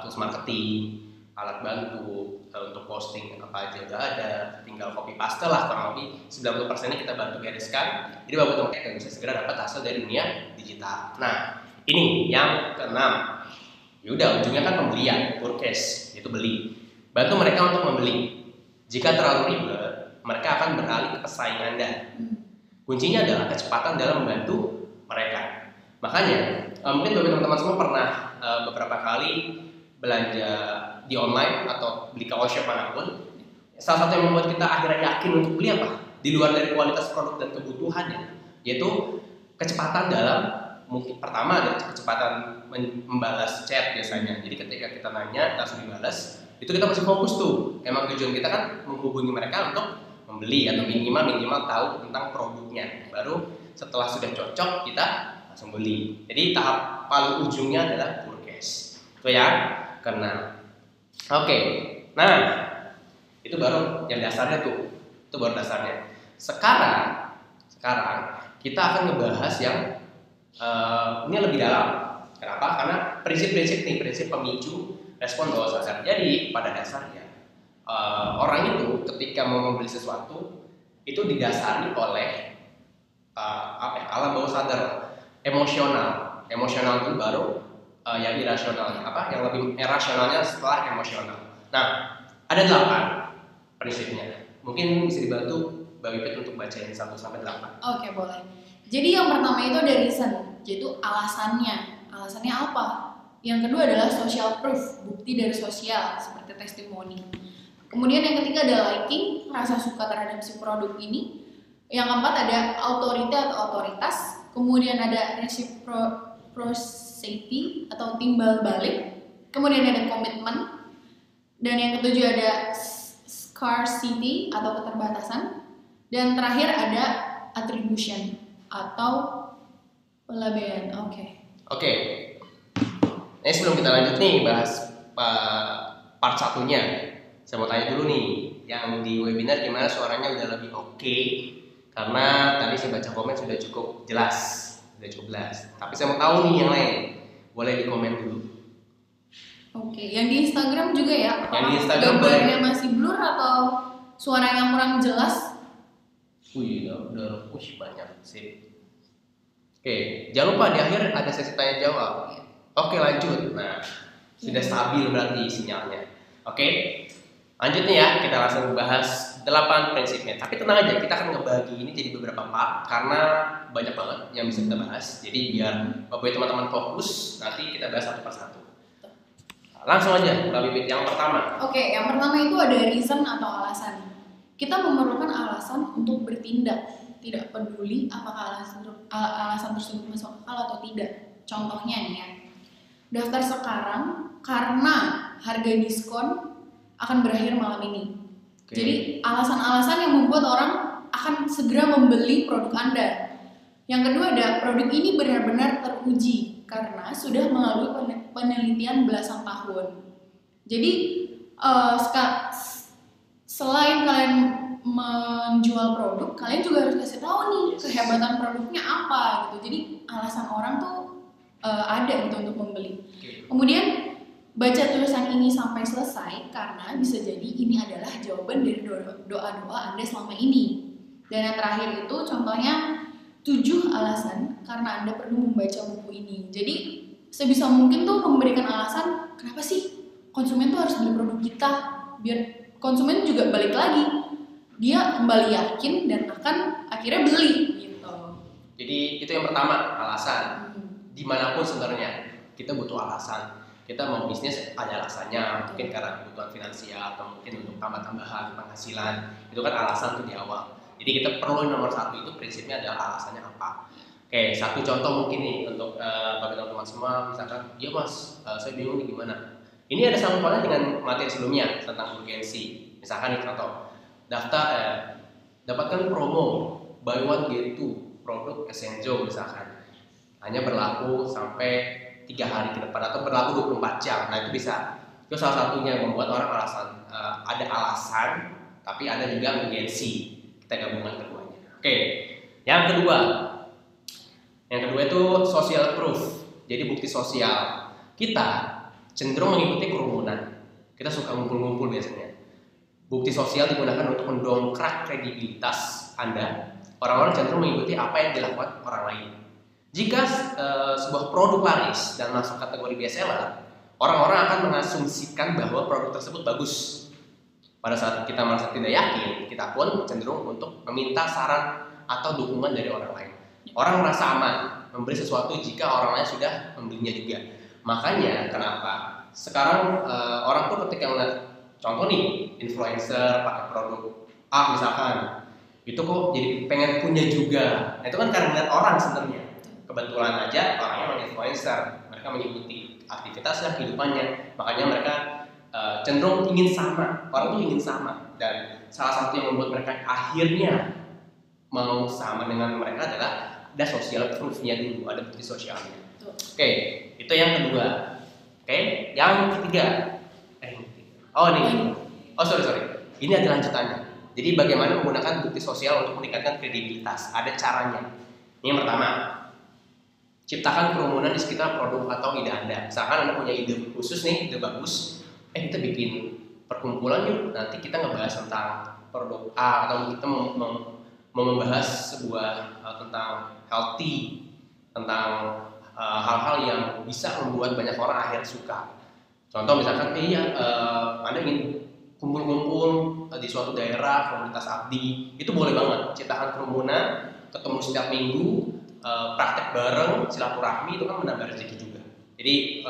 tools marketing, alat bantu untuk posting apa aja udah ada, tinggal copy paste lah, kurang lebih 90%-nya kita bantu bereskan. Jadi Bapak teman akan bisa segera dapat hasil dari dunia digital. Nah, ini yang keenam. Yaudah, ujungnya kan pembelian, purchase, itu beli. Bantu mereka untuk membeli. Jika terlalu ribet, mereka akan beralih ke pesaing Anda. Kuncinya adalah kecepatan dalam membantu mereka. Makanya mungkin teman-teman semua pernah beberapa kali belanja di online atau beli ke shop manapun, salah satu yang membuat kita akhirnya yakin untuk beli apa? Di luar dari kualitas produk dan kebutuhannya, yaitu kecepatan dalam, mungkin pertama ada kecepatan membalas chat biasanya. Jadi ketika kita nanya langsung dibalas, itu kita masih fokus tuh. Emang tujuan kita kan menghubungi mereka untuk membeli atau minimal tahu tentang produknya. Baru setelah sudah cocok kita langsung beli. Jadi tahap paling ujungnya adalah purchase. Itu ya, kena. Oke. Nah, itu baru yang dasarnya tuh. Itu baru dasarnya. Sekarang kita akan ngebahas yang ini lebih dalam. Kenapa? Karena prinsip pemicu respon bawah sadar. Jadi pada dasarnya orang itu ketika mau membeli sesuatu itu didasari oleh alam bawah sadar, emosional itu baru yang irasionalnya, yang lebih rasionalnya setelah emosional. Nah, ada 8 prinsipnya. Mungkin bisa dibantu Mbak Wipit untuk bacain 1-8. Oke, boleh. Jadi yang pertama itu ada reason, yaitu alasannya. Alasannya apa? Yang kedua adalah social proof, bukti dari sosial seperti testimoni. Kemudian yang ketiga ada liking, rasa suka terhadap si produk ini. Yang keempat ada authority atau otoritas. Kemudian ada reciprocity atau timbal balik. Kemudian ada komitmen. Dan yang ketujuh ada scarcity atau keterbatasan. Dan terakhir ada attribution atau pelabelin. Oke. Ini sebelum kita lanjut nih bahas part 1-nya, saya mau tanya dulu nih, yang di webinar gimana suaranya udah lebih oke? Karena tadi saya baca komen sudah cukup jelas. Tapi saya mau tahu nih yang lain, boleh di komen dulu. Oke, yang di Instagram juga ya? Yang di Instagram gambarnya masih blur atau suara yang kurang jelas? Udah banyak sih. Oke, jangan lupa di akhir ada sesi tanya jawab. Oke, lanjut. Nah, sudah stabil berarti sinyalnya. Oke, lanjut nih ya, kita langsung bahas 8 prinsipnya. Tapi tenang aja, kita akan ngebagi ini jadi beberapa part karena banyak banget yang bisa kita bahas. Jadi biar Bapak teman-teman fokus, nanti kita bahas satu persatu. Langsung aja, Mbak Wipit, yang pertama. Oke, yang pertama itu ada reason atau alasan. Kita memerlukan alasan untuk bertindak, tidak peduli apakah alasan tersebut masuk akal atau tidak. Contohnya nih ya, daftar sekarang karena harga diskon akan berakhir malam ini. Jadi alasan-alasan yang membuat orang akan segera membeli produk Anda. Yang kedua ada produk ini benar-benar teruji karena sudah melalui penelitian belasan tahun. Jadi selain kalian menjual produk, kalian juga harus kasih tahu nih kehebatan produknya apa gitu. Jadi alasan orang tuh ada gitu untuk membeli. Kemudian baca tulisan ini sampai selesai karena bisa jadi ini adalah jawaban dari doa-doa Anda selama ini. Dan yang terakhir itu contohnya 7 alasan karena Anda perlu membaca buku ini. Jadi sebisa mungkin tuh memberikan alasan kenapa sih konsumen tuh harus beli produk kita, biar konsumen juga balik lagi, dia kembali yakin dan akan akhirnya beli gitu. Jadi itu yang pertama, alasan. Dimanapun sebenarnya kita butuh alasan. Kita mau bisnis ada alasannya, mungkin karena kebutuhan finansial atau mungkin untuk tambah-tambahan penghasilan. Itu kan alasan tuh di awal. Jadi kita perlu nomor 1 itu prinsipnya adalah alasannya apa. Oke, satu contoh mungkin nih untuk bagi teman-teman semua, misalkan, ya mas, saya bingung nih gimana. Ini ada sangkutannya dengan materi sebelumnya tentang urgensi. Misalkan nih contoh, dapatkan promo buy one get 2 produk Essenzo misalkan, hanya berlaku sampai 3 hari ke depan atau berlaku 24 jam. Nah itu bisa. Itu salah satunya yang membuat orang ada alasan, tapi ada juga urgensi. Kita gabungan keduanya. Oke, yang kedua itu social proof. Jadi bukti sosial. Kita cenderung mengikuti kerumunan. Kita suka ngumpul-ngumpul biasanya. Bukti sosial digunakan untuk mendongkrak kredibilitas Anda. Orang-orang cenderung mengikuti apa yang dilakukan orang lain. Jika sebuah produk laris dan masuk kategori bestseller, orang-orang akan mengasumsikan bahwa produk tersebut bagus. Pada saat kita merasa tidak yakin, kita pun cenderung untuk meminta saran atau dukungan dari orang lain. Orang merasa aman memberi sesuatu jika orang lain sudah membelinya juga. Makanya kenapa sekarang orang tuh ketika ngeliat contoh nih influencer pakai produk A misalkan, itu kok jadi pengen punya juga. Nah, itu kan karena ngeliat orang sebenarnya. Kebetulan aja orangnya memang influencer, mereka mengikuti aktivitasnya, kehidupannya, makanya mereka cenderung ingin sama. Orang tuh ingin sama, dan salah satu yang membuat mereka akhirnya mau sama dengan mereka adalah ada social proof-nya dulu, ada bukti sosialnya. Oke, itu yang kedua. Oke, yang ketiga. Sorry. Ini ada lanjutannya. Jadi bagaimana menggunakan bukti sosial untuk meningkatkan kredibilitas? Ada caranya. Ini yang pertama, ciptakan kerumunan di sekitar produk atau ide Anda. Misalkan Anda punya ide khusus nih, ide bagus. Kita bikin perkumpulan yuk. Nanti kita ngebahas tentang produk A, atau kita mau membahas sebuah tentang healthy, tentang hal-hal yang bisa membuat banyak orang akhirnya suka. Contoh misalkan Anda ingin kumpul-kumpul di suatu daerah, komunitas abdi, itu boleh banget. Ciptakan kerumunan, ketemu setiap minggu, praktek bareng, silaturahmi, itu kan menambah rezeki juga. Jadi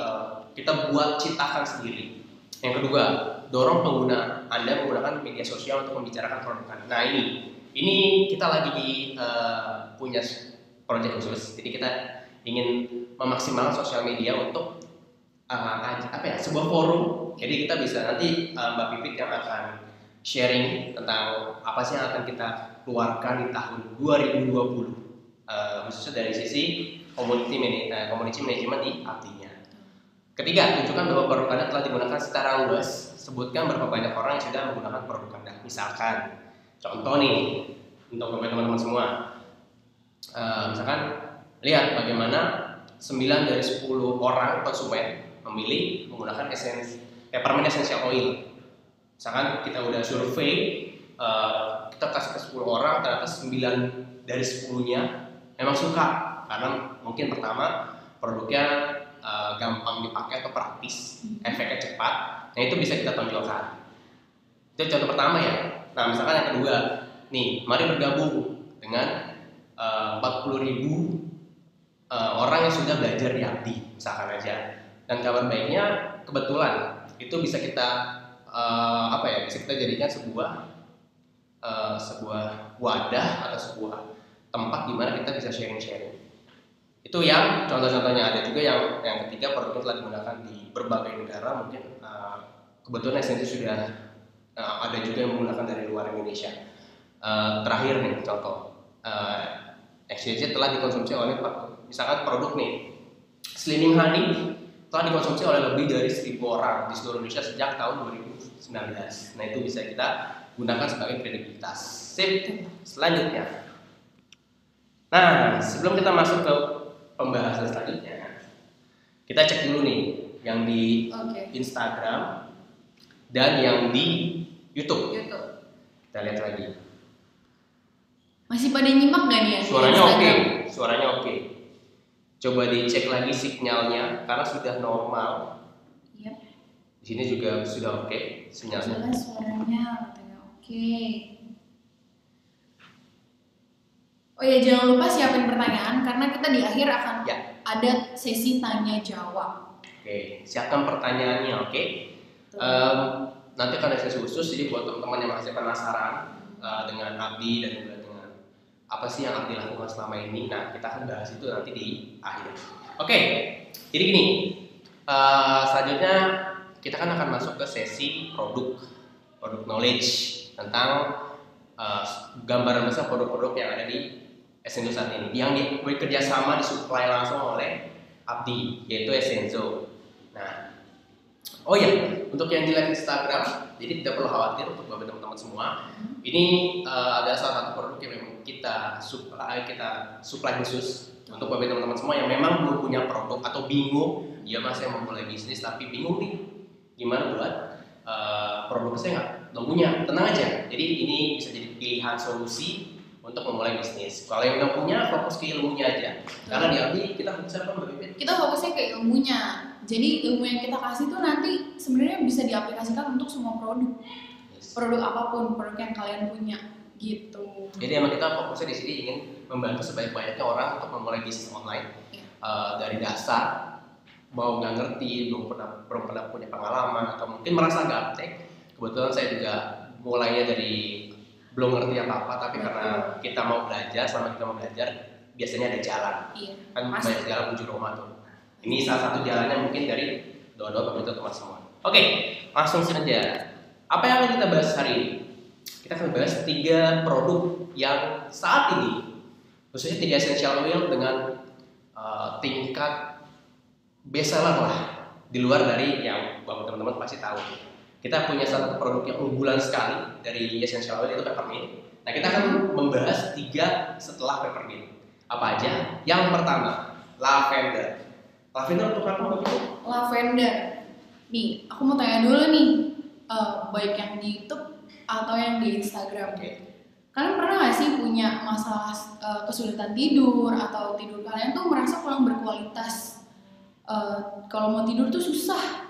kita buat ciptakan sendiri. Yang kedua, dorong pengguna Anda menggunakan media sosial untuk membicarakan produk Anda. Nah ini kita lagi punya proyek khusus. Jadi kita ingin memaksimalkan sosial media untuk sebuah forum. Jadi kita bisa nanti Mbak Pipit yang akan sharing tentang apa sih yang akan kita keluarkan di tahun 2020, khususnya dari sisi community management di artinya. Ketiga, tunjukkan bahwa produk Anda telah digunakan secara luas. Sebutkan berapa banyak orang yang sudah menggunakan produk Anda. Misalkan, contoh nih untuk teman-teman semua, misalkan lihat bagaimana 9 dari 10 orang konsumen memilih menggunakan peppermint essential oil. Misalkan kita udah survei, kita kasih ke 10 orang, ternyata 9 dari 10-nya memang suka, karena mungkin pertama produknya gampang dipakai atau praktis, efeknya cepat. Nah itu bisa kita tonjolkan. Itu contoh pertama ya. Nah misalkan yang kedua, nih mari bergabung dengan 40.000 orang yang sudah belajar di Abdi, misalkan aja. Dan kabar baiknya kebetulan itu bisa kita bisa kita jadikan sebuah wadah atau sebuah tempat di mana kita bisa sharing. Itu yang contoh-contohnya. Ada juga yang ketiga, produknya telah digunakan di berbagai negara. Mungkin kebetulan Essensi sudah ada juga yang menggunakan dari luar Indonesia. Terakhir nih contoh, Essensi telah dikonsumsi oleh misalkan produk nih Slimming Honey telah dikonsumsi oleh lebih dari 1.000 orang di seluruh Indonesia sejak tahun 2019. Nah itu bisa kita gunakan sebagai kredibilitas. Sip. Selanjutnya, nah sebelum kita masuk ke pembahasan selanjutnya, kita cek dulu nih yang di Instagram dan yang di YouTube. Kita lihat lagi. Masih pada nyimak gak nih ya? Suaranya oke. Coba dicek lagi sinyalnya karena sudah normal. Yep. Di sini juga sudah oke sinyalnya. Suaranya katanya oke. Oh ya, jangan lupa siapin pertanyaan karena kita di akhir akan ada sesi tanya jawab. Oke, siapkan pertanyaannya, oke? Nanti akan ada sesi khusus, jadi buat teman-teman yang masih penasaran dengan Abdi dan juga dengan apa sih yang Abdi lakukan selama ini, nah kita akan bahas itu nanti di akhir. Oke, jadi gini, selanjutnya kita kan akan masuk ke sesi produk knowledge tentang gambaran besar produk-produk yang ada di Essenzo saat ini, yang bekerja sama disuplai langsung oleh Abdi, yaitu Essenzo. Nah, oh ya, untuk yang di live Instagram, jadi tidak perlu khawatir untuk bapak teman-teman semua. Ini adalah salah satu produk yang memang kita supply khusus untuk bapak teman-teman semua yang memang belum punya produk atau bingung, dia masih mau mulai bisnis tapi bingung nih gimana buat produk saya belum punya. Tenang aja, jadi ini bisa jadi pilihan solusi untuk memulai bisnis. Kalau yang udah punya, fokus ke ilmunya aja. Karena di Abdi kita fokusnya apa Mbak Bibit? Kita fokusnya ke ilmunya. Jadi ilmu yang kita kasih itu nanti sebenarnya bisa diaplikasikan untuk semua produk. Yes. Produk apapun, produk yang kalian punya gitu. Jadi emang kita fokusnya di sini ingin membantu sebanyak-banyaknya orang untuk memulai bisnis online. Dari dasar mau nggak ngerti, belum pernah punya pengalaman atau mungkin merasa gaptek. Kebetulan saya juga mulainya dari belum ngerti apa-apa, tapi karena kita mau belajar, selama kita mau belajar biasanya ada jalan. Iya. Kan banyak jalan menuju Roma tuh. Ini salah satu jalannya mungkin dari doa-doa pemerintah teman semua. Oke, langsung saja. Apa yang akan kita bahas hari ini? Kita akan bahas 3 produk yang saat ini, khususnya 3 essential oil dengan tingkat bestseller lah, di luar dari yang teman-teman pasti tahu. Kita punya salah satu produk yang unggulan sekali dari essential oil, itu peppermint. Nah, kita akan membahas 3 setelah peppermint. Apa aja? Yang pertama, lavender. Lavender untuk apa? Lavender. Nih, aku mau tanya dulu nih, baik yang di YouTube atau yang di Instagram. Kalian pernah nggak sih punya masalah kesulitan tidur atau tidur kalian tuh merasa kurang berkualitas? Kalau mau tidur tuh susah.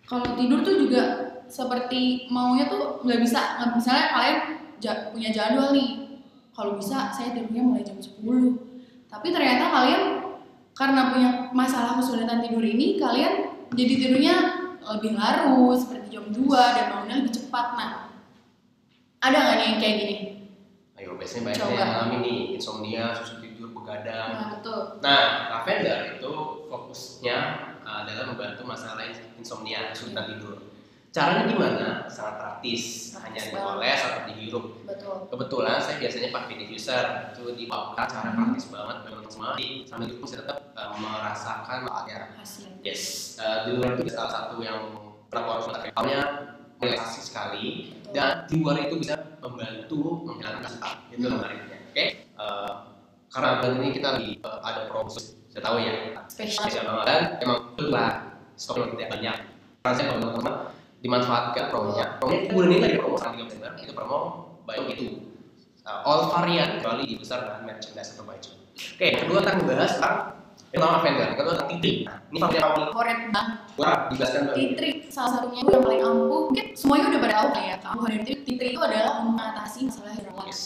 Kalau tidur tuh juga seperti maunya tuh nggak bisa. Misalnya kalian punya jadwal nih, kalau bisa saya tidurnya mulai jam 10. Tapi ternyata kalian karena punya masalah kesulitan tidur ini, kalian jadi tidurnya lebih larut seperti jam 2 dan bangunnya lebih cepat. Nah, ada nggak nih yang kayak gini? Ayo, biasanya banyak yang ngalamin nih insomnia, susah tidur, begadang. Nah, betul. Nah, lavender itu fokusnya adalah membantu masalah insomnia, kesulitan tidur. Caranya gimana? Sangat praktis, hanya dioles atau dihirup. Betul. Kebetulan saya biasanya pakai diffuser, itu dibawakan cara praktis banget, teman-teman semua. Sambil itu bisa tetap merasakan manfaatnya. Yes, di luar itu salah satu yang pernah harus mengetahuinya relaksasi sekali, dan di luar itu bisa membantu menghilangkan rasa itu menariknya. Oke, karena bulan ini kita lagi ada promosi, saya tahu ya, spesial banget, dan emang betul stoknya tidak banyak. Karena saya kalau teman-teman dimanfaatkan promonya bulan ini lagi promo sampai 3 Desember, itu promo baik itu all varian kecuali di besar dan merchandise atau baju. Oke, kedua kita membahas tentang lavender, kedua tentang tea tree. Ini favorit banget. Wah, dijelaskan banget. Tea tree salah satunya yang paling ampuh, mungkin semuanya udah pada tahu kayak kamu dari tea tree itu adalah mengatasi masalah jerawat.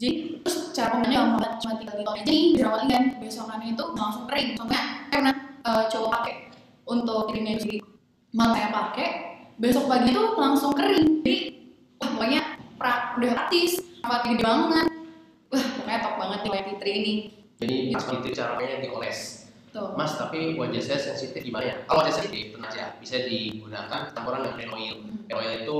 Jadi terus cara penggunaannya gampang, cuma tinggal ditolong aja nih jerawatnya, dan besokannya itu langsung kering. Soalnya karena coba pakai untuk creamnya sendiri, malah saya pakai besok pagi itu langsung kering. Jadi pokoknya udah praktis, manfaatnya gede banget. Wah, pokoknya top banget nih tea tree ini. Jadi pas itu caranya dioles. Tuh. Mas, tapi wajah saya sensitif gimana ya? Kalau wajah sensitif, tenang aja, bisa digunakan campuran dengan hair oil. Hair oil itu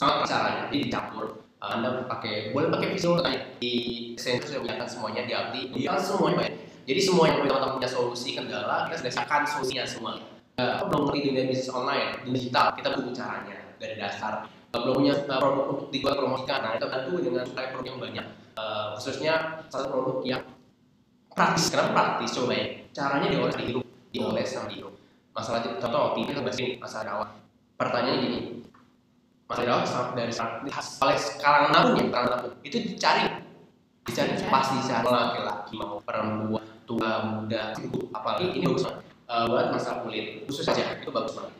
sangat caranya, jadi dicampur. Anda boleh pakai visio di Accenture sudah menyiapkan semuanya, di Abdi, semuanya banyak. Jadi semua yang teman-teman punya solusi kendala, kita sudah siapkan solusinya semua. Belum ngerti dunia bisnis online, digital, kita butuh caranya dari dasar. Belum punya produk untuk dijual promosikan, nah kita bantu dengan supaya produk yang banyak. Khususnya satu produk yang praktis. Kenapa praktis? Coba ya, caranya dioles sama dihirup. Masalah contoh, ini kan bahas ini masalah rawat. Pertanyaannya gini, masalah rawat dari oleh kalangan nabung itu dicari pasti dicari laki-laki mau perempuan, tua, muda, apalagi ini bagus banget buat masalah kulit khusus saja, itu bagus banget.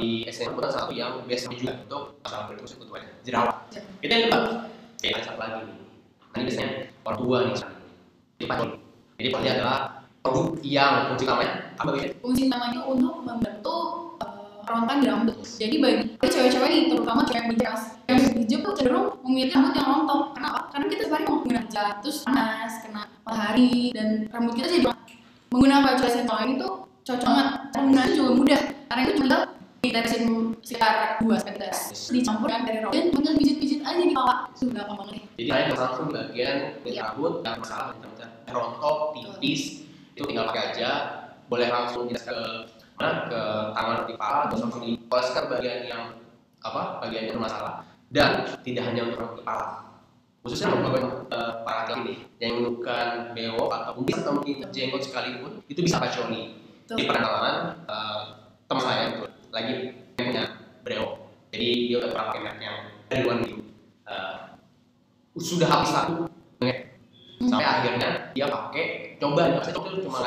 Di SNM bukan satu yang biasa juga untuk masalah kulit khusus untuk jerawat. Kita yang kedua, ada satu lagi nih. Nah, ini biasanya orang tua nih, jadi poli adalah produk yang fungsi utamanya apa ya? Fungsi utamanya untuk membantu meronkan rambut. Jadi bagi cewek-cewek nih, terutama cewek yang berhijab tuh cenderung memiliki rambut yang rontok. Karena apa? Karena kita sehari mau menggunakan terus panas, kena matahari, dan rambut kita jadi menggunakan baju essential ini tuh cocok banget. Penggunaannya juga mudah, karena itu tinggal ditetesin sekitar 2 tetes, dicampurkan dari rambut dan tinggal pijit-pijit aja di kepala. Itu gampang banget. Jadi kalian langsung di bagian rambut, nggak masalah rontok, tipis, itu tinggal pakai aja. Boleh langsung ke tangan di kepala, terus langsung dioleskan bagian yang bagian yang bermasalah. Dan tidak hanya untuk kepala, khususnya untuk para laki ini yang menunjukkan bewok atau mungkin jenggot sekalipun, itu bisa pakai coli. Di pengalaman teman saya itu lagi punya brewok, jadi dia udah pernah pakai merek yang dari luar negeri, sudah habis satu sampai akhirnya dia pakai, saya coba cuma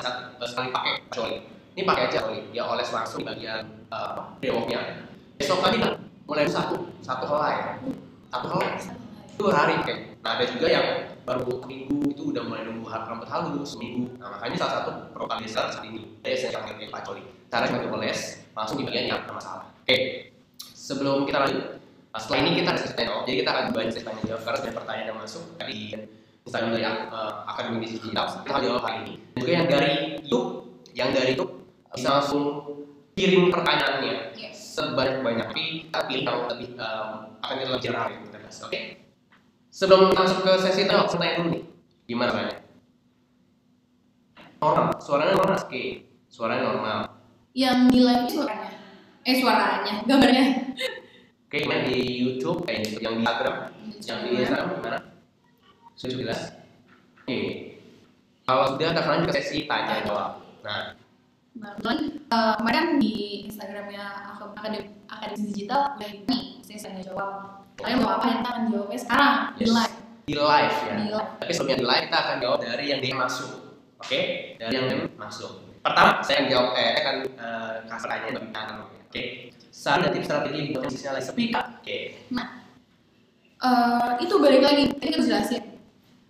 sekali pakai coli. Ini pakai aja coli, dia oles langsung di bagian brewoknya. Besok kali mulai satu helai 2 hari kayak. Nah, ada juga yang baru minggu itu udah mulai nunggu rambut halus seminggu. Nah makanya salah satu prokaliser saat ini essential hair Pak Coli. Cara cuma oles langsung di bagian yang masalah. Oke, sebelum kita lanjut, setelah ini kita ada sesi tanya jawab. Jadi kita akan banyak sesi tanya jawab karena ada pertanyaan yang masuk dari Instagram dari Akademi Bisnis Digital. Kita akan jawab hari ini. Dan juga yang dari YouTube bisa langsung kirim pertanyaannya sebanyak-banyak, tapi kita pilih yang lebih akan lebih general yang kita bahas. Oke. Sebelum masuk ke sesi tanya, saya tanya dulu nih, gimana suaranya? Normal, suaranya normal. Oke, suaranya normal. Yang di live suaranya, gambarnya. Oke, gimana di YouTube, yang di Instagram, yang di Instagram gimana? Sudah jelas? Oke. Kalau sudah, kita lanjut ke sesi tanya jawab. Nah, kemarin di Instagramnya Akademi Digital udah nih sesi tanya jawab. Kalian mau apa yang kita akan jawabnya sekarang di live. Di live ya. Di live. Tapi sebelumnya di live kita akan jawab dari yang DM masuk. Oke? Dari yang DM masuk. Pertama, saya akan jawab akan kasih tanya bagi kalian. Oke. Saran dan tips strategi untuk bisnisnya lagi sepi Kak. Oke. Nah, itu balik lagi. Tadi kita jelasin.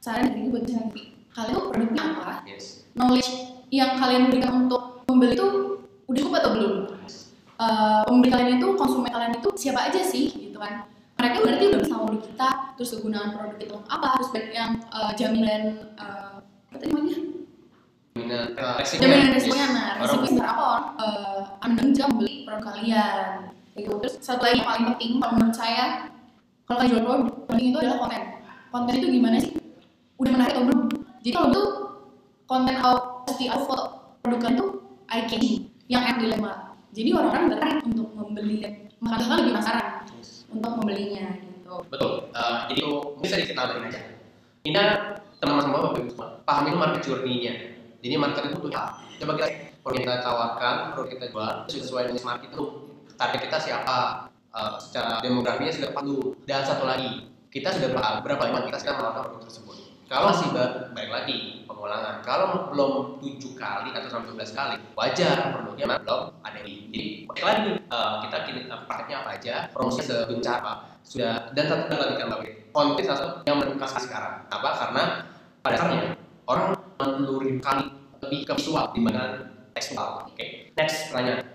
Saran dan tips buat bisnis sepi. Kalian tuh produknya apa? Yes. Knowledge yang kalian berikan untuk pembeli itu udah cukup atau belum? Pembeli kalian itu, konsumen kalian itu siapa aja sih, gitu kan? Mereka berarti udah bisa produk kita, terus kegunaan produk itu apa, terus baik yang jaminan apa tadi namanya? Jaminan resikonya, nah resikonya berapa orang Anda bisa membeli produk kalian, gitu. Terus satu lagi yang paling penting kalau menurut saya, kalau kalian jual produk, penting itu adalah konten. Konten itu gimana sih? Udah menarik atau belum? Jadi kalau itu konten atau foto produk kalian itu eye catching, yang enak dilihat. Jadi orang-orang tertarik untuk membeli, makanya lebih penasaran untuk membelinya gitu. Betul. Jadi itu bisa dikenalin aja. Ini teman-teman semua bapak ibu semua paham itu market journey-nya. Jadi market itu butuh apa? Coba kita produk kita tawarkan, produk kita jual sesuai dengan market itu. Target kita siapa? Secara demografinya sudah perlu. Dan satu lagi, kita sudah paham berapa lama kita sudah menawarkan produk tersebut. Kalau masih baik lagi pengulangan, kalau belum 7 kali atau sampai 12 kali, wajar produknya belum ada yang jadi baik lagi kita prakteknya apa aja, promosinya segencar apa sudah, dan satu lagi kan konten satu yang menentukan sekarang apa, karena pada dasarnya orang 10.000 kali lebih ke visual dibandingkan tekstual. Oke. Next pertanyaan.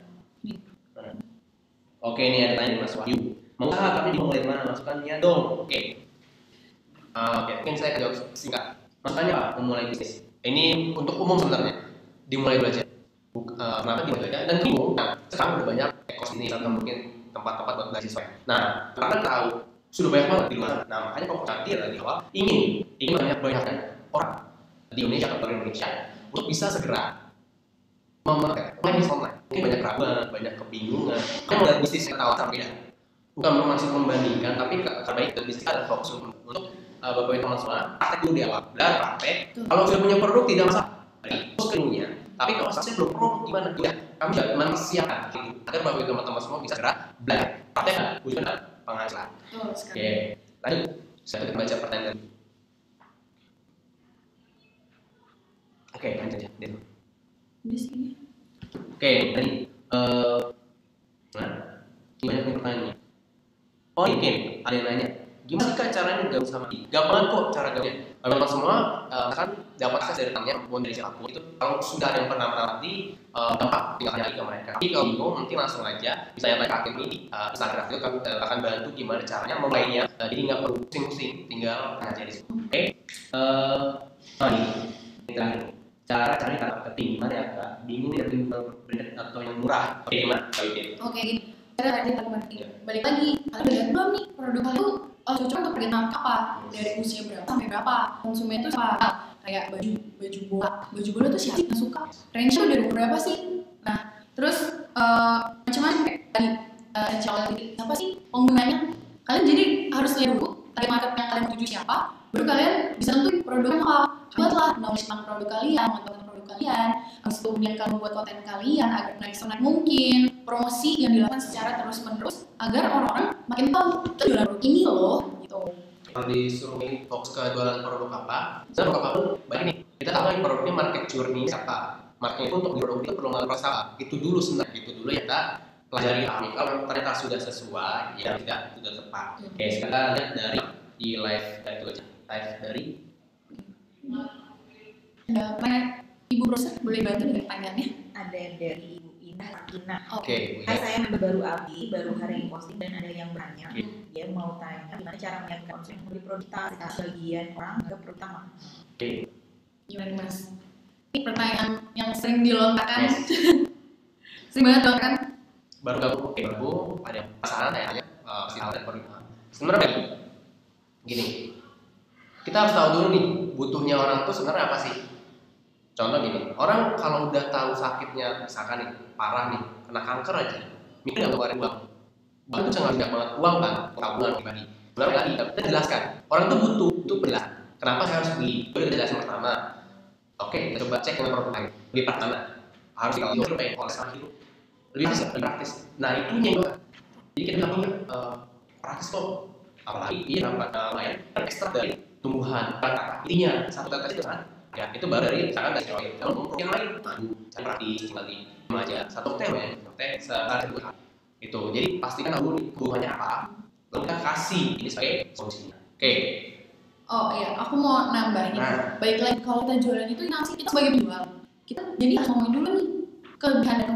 Oke, ini ada tanya Mas Wahyu, mau tapi dimulai dari mana, masukannya dong. Oke. Oke, mungkin saya akan jawab singkat. Maksudnya apa? Memulai bisnis. Ini untuk umum sebenarnya. Dimulai dulu aja. Kenapa dimulai aja? Dan bingung. Nah, sekarang udah banyak ekos ini atau mungkin tempat-tempat buat beasiswa. Nah, karena tahu sudah banyak banget di luar. Nah, makanya kalau nanti dari awal ingin banyak orang di Indonesia atau di Indonesia untuk bisa segera memulai bisnis online. Mungkin banyak keraguan, banyak kebingungan. Kan ada bisnis yang tahu sampai dah. Bukan masih membandingkan, tapi terbaik dan bisnis ada fokus untuk Bapak Ibu teman semua, praktek dulu di awal, belajar praktek. Kalau sudah punya produk tidak masalah, terus kemudian. Tapi kalau saya belum produk gimana? Tidak, kami sudah mempersiapkan gitu, agar Bapak Ibu teman-teman semua bisa segera belajar praktek dan wujudkan penghasilan. Oke, lanjut. Saya akan baca pertanyaan. Oke, lanjut aja. Di sini. Oke, tadi banyak yang bertanya. Oh, mungkin ada yang nanya. Gimana sih Kak caranya gabung sama dia? Gampang kok cara gabungnya. Memang semua kan dapat akses dari temannya maupun dari siapapun itu. Kalau sudah ada yang pernah mengalami gampang tinggal tanya ke mereka. Tapi kalau bingung nanti langsung aja bisa tanya ke Akademi di Instagram itu akan bantu gimana caranya memulainya. Jadi nggak perlu pusing-pusing, tinggal tanya aja di situ. Oke. Ini terakhir. Cara cari kata marketing gimana ya Kak? Bingung ya brand atau yang murah? Oke gimana? Oke, cara cari kata marketing. Balik lagi, kalian udah lihat belum nih produk kalian tuh cocok untuk target apa, dari usia berapa sampai berapa, konsumen itu siapa, kayak baju bola tuh siapa yang suka, range-nya dari umur berapa sih. Nah terus macam-macam kayak tadi siapa sih penggunanya. Kalian jadi harus lihat dulu target market yang kalian tuju siapa, baru kalian bisa tentuin produknya apa. Buatlah knowledge tentang produk kalian, tentang produk kalian, habis itu kemudian kalian buat konten kalian agar naik senaik mungkin, promosi yang dilakukan secara terus menerus agar orang-orang makin tahu kita jualan produk ini loh gitu. Kalau disuruh fokus ke jualan produk apa, produk apa pun baik nih. Kita tahu nih produknya market journey siapa, market itu untuk produk itu perlu ngeluarin proses apa. Itu dulu sebenarnya, itu dulu ya kita pelajari kami. Kalau ternyata sudah sesuai, ya tidak sudah tepat. Oke, sekarang lihat dari di live itu aja, live dari Ibu Rosa boleh bantu dengan pertanyaannya? Ada dari Ibu Indah Akina. Oke. Hai, saya member baru Aldi, baru hari ini posting dan ada yang bertanya. Oke. Dia mau tanya gimana cara menyampaikan konsumen membeli produk kita. Sebagian orang nggak produk utama. Oke. Gimana Mas? Ini pertanyaan yang sering dilontarkan. Yes. Sering banget dilontarkan. Baru gabung ada pasangan kayaknya si Alden baru. Sebenarnya gini, kita harus tahu dulu nih butuhnya orang tuh sebenarnya apa sih. Contoh gini, orang kalau udah tahu sakitnya, misalkan nih parah nih, kena kanker aja, mikir nggak ngeluarin uang. Bahkan itu sangat banyak banget uang kan, tabungan pribadi. Sebenarnya lagi, tapi kita jelaskan, orang tuh butuh belas. Kenapa saya harus beli? Itu udah jelasin pertama. Oke, kita coba cek dengan produk lain. Beli pertama, harus kalau lu pengen kolesterol itu lebih praktis. Nah itu yang jadi kita bilang praktis kok. Apalagi dia dapat lain ekstrak dari tumbuhan. Intinya satu tetes itu kan. Ya itu baru dari misalkan dari steroid. Kalau yang lain, aduh, saya praktis tinggal di rumah aja. Satu teh ya, teh sehari dua. Itu. Jadi pastikan dulu kebutuhannya apa. Lalu kita kasih ini sebagai solusinya. Oke. Oh iya, aku mau nambahin. Nah. Baik lagi kalau kita jualan itu nasi kita sebagai penjual. Kita jadi harus ngomongin dulu nih kelebihan dan